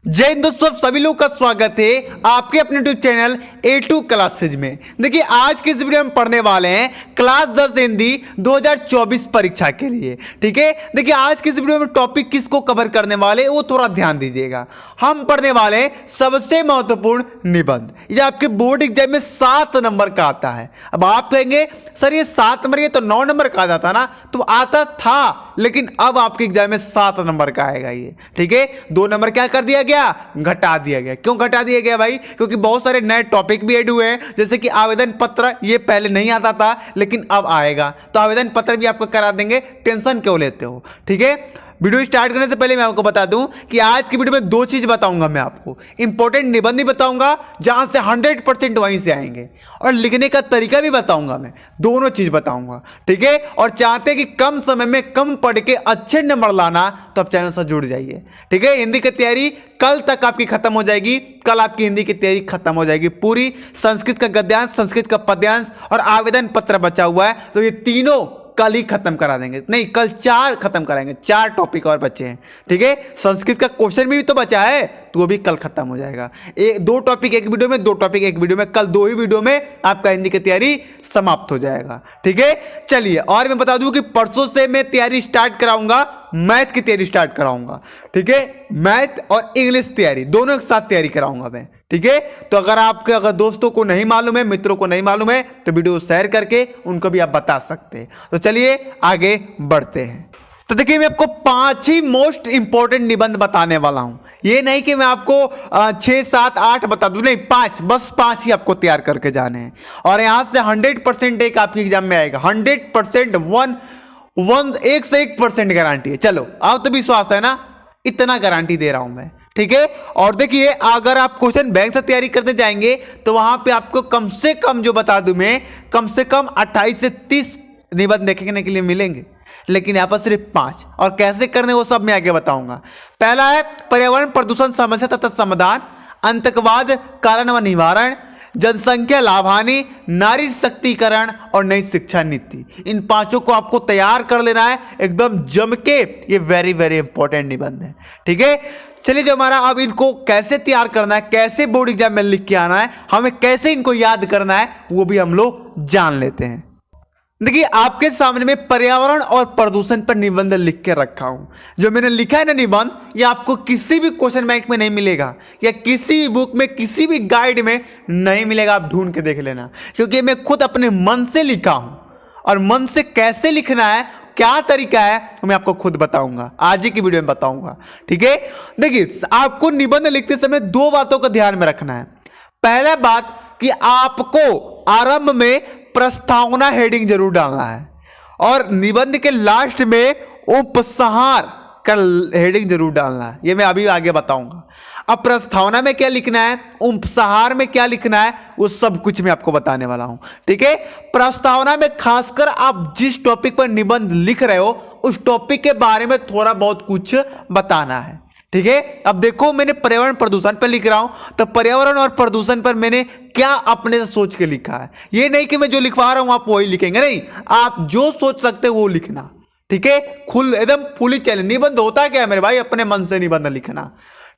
जय हिंद दोस्तों, सभी लोग का स्वागत है आपके अपने यूट्यूब चैनल A2 क्लासेज में। देखिए आज के इस वीडियो में पढ़ने वाले हैं क्लास 10 हिंदी 2024 परीक्षा के लिए। ठीक है, देखिए आज के इस वीडियो में टॉपिक किसको कवर करने वाले हैं वो थोड़ा ध्यान दीजिएगा। हम पढ़ने वाले हैं सबसे महत्वपूर्ण निबंध। ये आपके बोर्ड एग्जाम में 7 नंबर का आता है। अब आप कहेंगे सर ये 7 नंबर, ये तो 9 नंबर का आ जाता ना। तो आता था, लेकिन अब आपके एग्जाम में 7 नंबर का आएगा ये। ठीक है, 2 नंबर क्या कर दिया गया, घटा दिया गया। क्यों घटा दिया गया भाई? क्योंकि बहुत सारे नए टॉपिक भी ऐड हुए हैं, जैसे कि आवेदन पत्र। ये पहले नहीं आता था लेकिन अब आएगा, तो आवेदन पत्र भी आपको करा देंगे। टेंशन क्यों लेते हो? ठीक है, वीडियो स्टार्ट करने से पहले मैं आपको बता दूं कि आज की वीडियो में 2 चीज बताऊंगा। मैं आपको इंपॉर्टेंट निबंध भी बताऊंगा जहां से 100% वहीं से आएंगे, और लिखने का तरीका भी बताऊंगा। मैं दोनों चीज बताऊंगा। ठीक है, और चाहते हैं कि कम समय में कम पढ़ के अच्छे नंबर लाना, तो आप चैनल से जुड़ जाइए। ठीक है, हिंदी की तैयारी कल तक आपकी खत्म हो जाएगी। कल आपकी हिंदी की तैयारी खत्म हो जाएगी पूरी। संस्कृत का गद्यांश, संस्कृत का पद्यांश और आवेदन पत्र बचा हुआ है, तो ये तीनों कल ही खत्म करा देंगे। नहीं, कल 4 खत्म कराएंगे। 4 टॉपिक और बचे हैं। ठीक है, संस्कृत का क्वेश्चन भी तो बचा है, तो वो भी कल खत्म हो जाएगा। 2 टॉपिक एक वीडियो में, 2 टॉपिक एक वीडियो में। कल 2 ही वीडियो में आपका हिंदी की तैयारी समाप्त हो जाएगा। ठीक है, चलिए, और मैं बता दूं कि परसों से मैं तैयारी स्टार्ट कराऊंगा, मैथ की तैयारी स्टार्ट कराऊंगा। ठीक है, मैथ और इंग्लिश तैयारी दोनों एक साथ तैयारी कराऊंगा मैं। ठीक है, तो अगर दोस्तों को नहीं मालूम है, मित्रों को नहीं मालूम है, तो वीडियो शेयर करके उनको भी आप बता सकते हैं। तो चलिए आगे बढ़ते हैं। तो देखिए, मैं आपको 5 ही मोस्ट इंपॉर्टेंट निबंध बताने वाला हूं। ये नहीं कि मैं आपको 6, 7, 8 बता दूं, नहीं, 5, बस 5 ही आपको तैयार करके जाने हैं। और यहां से 100% एक आपके एग्जाम में आएगा। 100%, 1 से 1% गारंटी है। चलो, आप तो विश्वास है ना, इतना गारंटी दे रहा हूं मैं। ठीक है, और देखिए, अगर आप क्वेश्चन बैंक से तैयारी करते जाएंगे तो वहां पे आपको कम से कम, जो बता दूं मैं, कम से कम 28 से 30 निबंध देखने के लिए मिलेंगे, लेकिन यहां पर सिर्फ 5। और कैसे करने वो सब मैं आगे बताऊंगा। पहला है पर्यावरण प्रदूषण समस्या तथा समाधान, आतंकवाद कारण व निवारण, जनसंख्या लाभानी, नारी शक्तिकरण और नई शिक्षा नीति। इन 5 को आपको तैयार कर लेना है एकदम जम के। ये वेरी वेरी इंपॉर्टेंट निबंध है। ठीक है, चलिए, जो हमारा अब इनको कैसे तैयार करना है, कैसे बोर्ड एग्जाम में लिख के आना है, हमें कैसे इनको याद करना है, वो भी हम लोग जान लेते हैं। देखिए, आपके सामने में पर्यावरण और प्रदूषण पर निबंध लिख के रखा हूं। जो मैंने लिखा है ना निबंध, ये आपको किसी भी क्वेश्चन बैंक में नहीं मिलेगा, या किसी भी बुक में, किसी भी गाइड में नहीं मिलेगा। आप ढूंढ के देख लेना, क्योंकि मैं खुद अपने मन से लिखा हूं, और मन से कैसे लिखना है, क्या तरीका है, मैं आपको खुद बताऊंगा, आज ही की वीडियो में बताऊंगा। ठीक है, देखिए, आपको निबंध लिखते समय 2 बातों का ध्यान में रखना है। पहला बात कि आपको आरंभ में प्रस्तावना हेडिंग जरूर डालना है, और निबंध के लास्ट में उपसंहार का हेडिंग जरूर डालना है। ये मैं अभी आगे बताऊंगा। अब प्रस्तावना में क्या लिखना है, उपसंहार में क्या लिखना है, वो सब कुछ मैं आपको बताने वाला हूं। ठीक है, प्रस्तावना में खासकर आप जिस टॉपिक पर निबंध लिख रहे हो, उस टॉपिक के बारे में थोड़ा बहुत कुछ बताना है। ठीक है, अब देखो, मैंने पर्यावरण प्रदूषण पर लिख रहा हूं, तो पर्यावरण और प्रदूषण पर मैंने क्या अपने से सोच के लिखा है। ये नहीं कि मैं जो लिखवा रहा हूं आप वही लिखेंगे, नहीं, आप जो सोच सकते हो वो लिखना। ठीक है, खुल एकदम फुली चैलेंज। निबंध होता क्या है मेरे भाई, अपने मन से निबंध लिखना।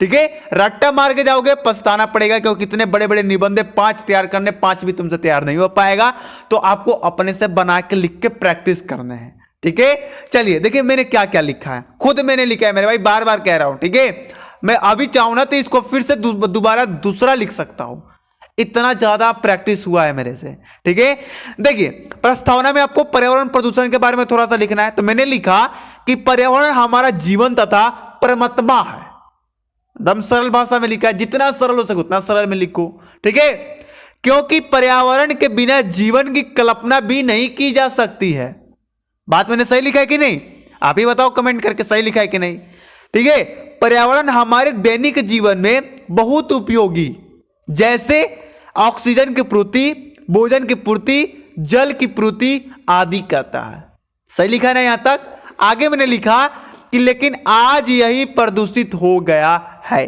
ठीक है, रट्टा मार के जाओगे पछताना पड़ेगा, क्योंकि इतने बड़े बड़े निबंध 5 तैयार करने, 5 भी तुमसे तैयार नहीं हो पाएगा। तो आपको अपने से बना के लिख के प्रैक्टिस करना है। ठीक है, चलिए देखिए, मैंने क्या क्या लिखा है, खुद मैंने लिखा है मेरे भाई, बार बार कह रहा हूं। ठीक है, मैं अभी चाहूं ना तो इसको फिर से दोबारा दूसरा लिख सकता हूं, इतना ज्यादा प्रैक्टिस हुआ है मेरे से। ठीक है, देखिए, प्रस्तावना में आपको पर्यावरण प्रदूषण के बारे में थोड़ा सा लिखना है। तो मैंने लिखा कि पर्यावरण हमारा जीवन तथा परमात्मा है। एकदम सरल भाषा में लिखा है, जितना सरल हो सके उतना सरल में लिखो। ठीक है, क्योंकि पर्यावरण के बिना जीवन की कल्पना भी नहीं की जा सकती है। बात मैंने सही लिखा है कि नहीं? आप ही बताओ कमेंट करके, सही लिखा है कि नहीं। ठीक है, पर्यावरण हमारे दैनिक जीवन में बहुत उपयोगी, जैसे ऑक्सीजन की पूर्ति, भोजन की पूर्ति, जल की पूर्ति आदि करता है। सही लिखा है ना यहां तक? आगे मैंने लिखा कि लेकिन आज यही प्रदूषित हो गया है।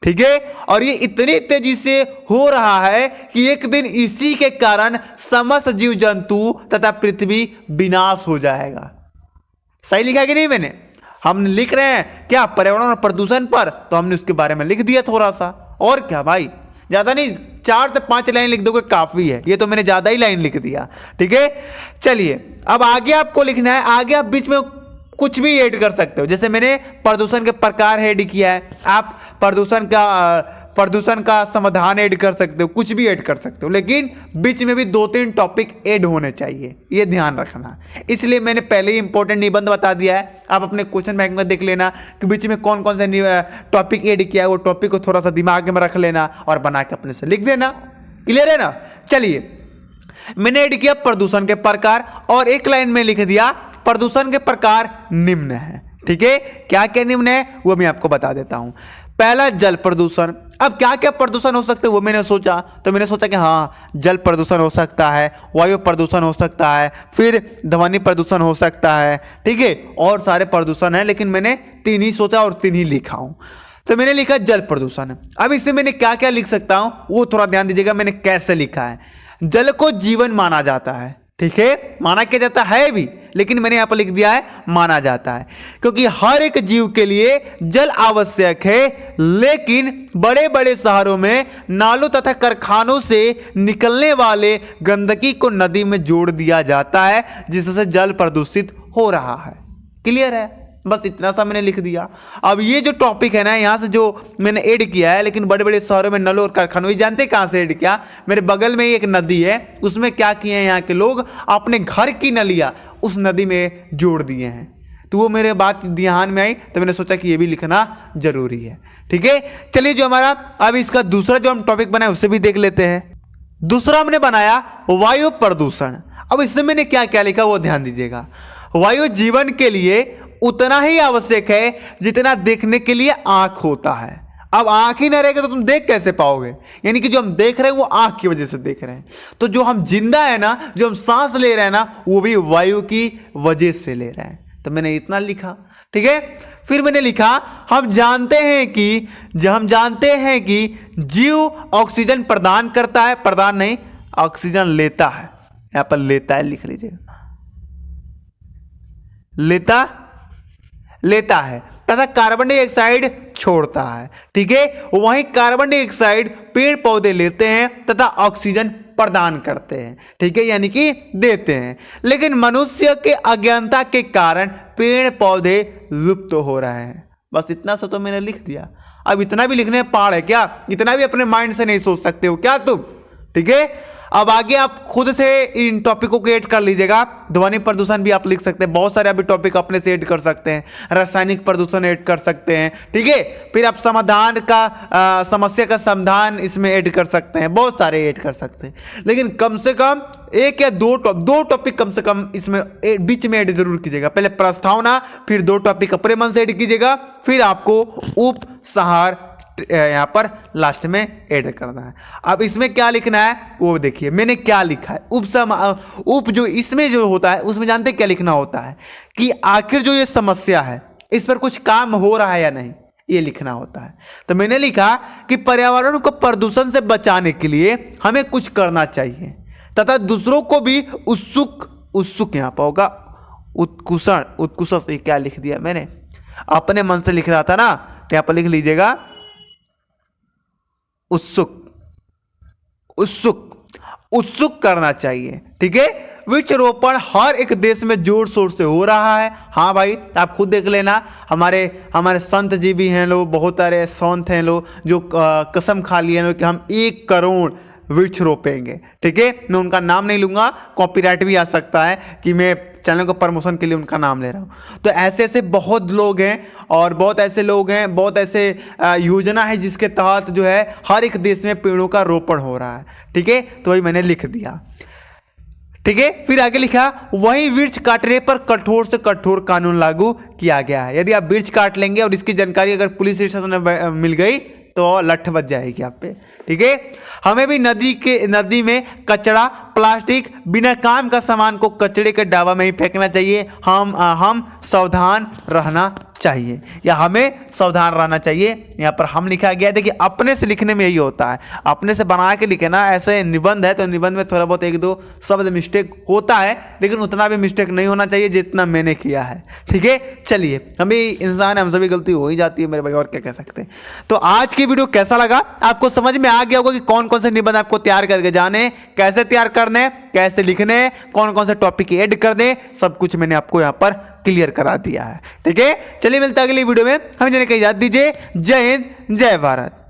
ठीक है, और ये इतनी तेजी से हो रहा है कि एक दिन इसी के कारण समस्त जीव जंतु तथा पृथ्वी विनाश हो जाएगा। सही लिखा है कि नहीं मैंने? हमने लिख रहे हैं क्या, पर्यावरण और प्रदूषण पर, तो हमने उसके बारे में लिख दिया थोड़ा सा। और क्या भाई, ज्यादा नहीं, 4 से 5 लाइन लिख दोगे काफी है। ये तो मैंने ज्यादा ही लाइन लिख दिया, ठीक है। चलिए अब आगे आपको लिखना है, आगे आप बीच में कुछ भी ऐड कर सकते हो। जैसे मैंने प्रदूषण के प्रकार ऐड किया है, आप प्रदूषण का समाधान ऐड कर सकते हो, कुछ भी ऐड कर सकते हो, लेकिन बीच में भी 2-3 टॉपिक ऐड होने चाहिए, ये ध्यान रखना। इसलिए मैंने पहले ही इंपॉर्टेंट निबंध बता दिया है। आप अपने क्वेश्चन बैंक में देख लेना कि बीच में कौन कौन से टॉपिक ऐड किया है, वो टॉपिक को थोड़ा सा दिमाग में रख लेना और बना के अपने से लिख देना। क्लियर है ना। चलिए मैंने ऐड किया प्रदूषण के प्रकार और एक लाइन में लिख दिया प्रदूषण के प्रकार निम्न है, ठीक है। क्या क्या निम्न है वो मैं आपको बता देता हूं। पहला जल प्रदूषण। अब क्या क्या प्रदूषण हो सकते हैं वो मैंने सोचा, तो मैंने सोचा कि हाँ जल प्रदूषण हो सकता है, वायु प्रदूषण हो सकता है, फिर ध्वनि प्रदूषण हो सकता है, ठीक है, और सारे प्रदूषण हैं, लेकिन मैंने 3 ही सोचा और 3 ही लिखा हूं। तो मैंने लिखा जल प्रदूषण। अब इससे मैंने क्या क्या लिख सकता हूं वो थोड़ा ध्यान दीजिएगा, मैंने कैसे लिखा है। जल को जीवन माना जाता है, ठीक है, माना क्या जाता है भी, लेकिन मैंने यहां पर लिख दिया है माना जाता है, क्योंकि हर एक जीव के लिए जल आवश्यक है। लेकिन बड़े बड़े शहरों में नालों तथा कारखानों से निकलने वाले गंदगी को नदी में जोड़ दिया जाता है, जिससे जल प्रदूषित हो रहा है। क्लियर है, बस इतना सा मैंने लिख दिया। अब ये जो टॉपिक है ना, यहाँ से जो मैंने ऐड किया है, लेकिन बड़े बड़े शहरों में नलों और कारखानों, ये जानते कहाँ से ऐड किया, मेरे बगल में ही एक नदी है, उसमें क्या किए हैं यहाँ के लोग, अपने घर की नलियाँ उस नदी में जोड़ दिए हैं। तो वो मेरे बात ध्यान में आई, तो मैंने सोचा कि ये भी लिखना जरूरी है, ठीक है। चलिए जो हमारा अब इसका दूसरा जो हम टॉपिक बनाए उससे भी देख लेते हैं। दूसरा हमने बनाया वायु प्रदूषण। अब इसमें मैंने क्या क्या लिखा वो ध्यान दीजिएगा। वायु जीवन के लिए उतना ही आवश्यक है जितना देखने के लिए आंख होता है। अब आंख ही ना रहेगा तो तुम देख कैसे पाओगे, यानी कि जो हम देख रहे हैं वो आंख की वजह से देख रहे हैं। तो जो हम जिंदा है ना, जो हम सांस ले रहे हैं ना, वो भी वायु की वजह से ले रहे हैं। तो मैंने इतना लिखा, ठीक है। फिर मैंने लिखा हम जानते हैं कि जीव ऑक्सीजन प्रदान करता है, प्रदान नहीं ऑक्सीजन लेता है, यहां पर लेता है लिख लीजिएगा, लेता है तथा कार्बन डाइऑक्साइड छोड़ता है, ठीक है। वहीं कार्बन डाइऑक्साइड पेड़ पौधे लेते हैं तथा ऑक्सीजन प्रदान करते हैं, ठीक है, यानी कि देते हैं। लेकिन मनुष्य के अज्ञानता के कारण पेड़ पौधे लुप्त हो रहे हैं। बस इतना सा तो मैंने लिख दिया। अब इतना भी लिखने पहाड़ है क्या, इतना भी अपने माइंड से नहीं सोच सकते हो क्या तुम, ठीक है। अब आगे आप खुद से इन टॉपिकों को ऐड कर लीजिएगा। ध्वनि प्रदूषण भी आप लिख सकते हैं, बहुत सारे अभी टॉपिक अपने से ऐड कर सकते हैं, रासायनिक प्रदूषण ऐड कर सकते हैं, ठीक है। फिर आप समाधान का समस्या का समाधान इसमें ऐड कर सकते हैं, बहुत सारे ऐड कर सकते हैं, लेकिन कम से कम 1 या 2 टॉपिक कम से कम इसमें बीच में ऐड जरूर कीजिएगा। पहले प्रस्तावना, फिर 2 टॉपिक अपने मन से ऐड कीजिएगा, फिर आपको उपसंहार यहां पर लास्ट में ऐड करना है। अब इसमें क्या लिखना है वो देखिए, मैंने क्या लिखा है। उप जो इसमें जो होता है उसमें जानते क्या लिखना होता है कि आखिर जो ये समस्या है इस पर कुछ काम हो रहा है या नहीं, ये लिखना होता है। तो मैंने लिखा कि पर्यावरण को प्रदूषण से बचाने के लिए हमें कुछ करना चाहिए तथा दूसरों को भी उत्सुक यहां पर होगा, उत्कुशल से क्या लिख दिया मैंने, अपने मन से लिख रहा था ना, तो यहां पर लिख लीजिएगा उत्सुक करना चाहिए, ठीक है। वृक्षारोपण हर एक देश में जोर शोर से हो रहा है। हाँ भाई, आप खुद देख लेना, हमारे संत जी भी हैं लोग, बहुत सारे संत हैं लोग जो कसम खा लिए हैं कि हम 1 करोड़ वृक्ष रोपेंगे, ठीक है। मैं उनका नाम नहीं लूंगा, कॉपीराइट भी आ सकता है कि मैं चैनल को प्रमोशन के लिए उनका नाम ले रहा हूं। तो ऐसे ऐसे बहुत लोग हैं और बहुत ऐसे योजना है जिसके तहत जो है हर एक देश में पेड़ों का रोपण हो रहा है, ठीक है। तो वही मैंने लिख दिया, ठीक है। फिर आगे लिखा वहीं वृक्ष काटने पर कठोर से कठोर कानून लागू किया गया है। यदि आप वृक्ष काट लेंगे और इसकी जानकारी अगर पुलिस स्टेशन में मिल गई तो लठ बच जाएगी आप पे। ठीक है, हमें भी नदी में कचरा, प्लास्टिक, बिना काम का सामान को कचरे के डाबा में ही फेंकना चाहिए। हम सावधान रहना चाहिए या हमें सावधान रहना चाहिए। यहाँ पर हम लिखा गया है, देखिए अपने से लिखने में यही होता है, अपने से बना के लिखे ना। ऐसे निबंध है तो निबंध में थोड़ा बहुत एक दो शब्द मिस्टेक होता है, लेकिन उतना भी मिस्टेक नहीं होना चाहिए जितना मैंने किया है। ठीक है, चलिए, हम भी इंसान है, हमसे भी गलती हो ही जाती है मेरे भाई, और क्या कह सकते हैं। तो आज की वीडियो कैसा लगा, आपको समझ में आ गया होगा कि कौन कौन से निबंध आपको तैयार करके जाने, कैसे तैयार करने, कैसे लिखने, कौन कौन से टॉपिक ऐड कर दें, सब कुछ मैंने आपको यहाँ पर क्लियर करा दिया है। ठीक है, चलिए मिलता है अगली वीडियो में, हमें जाने की इजाजत दीजिए। जय हिंद, जय भारत।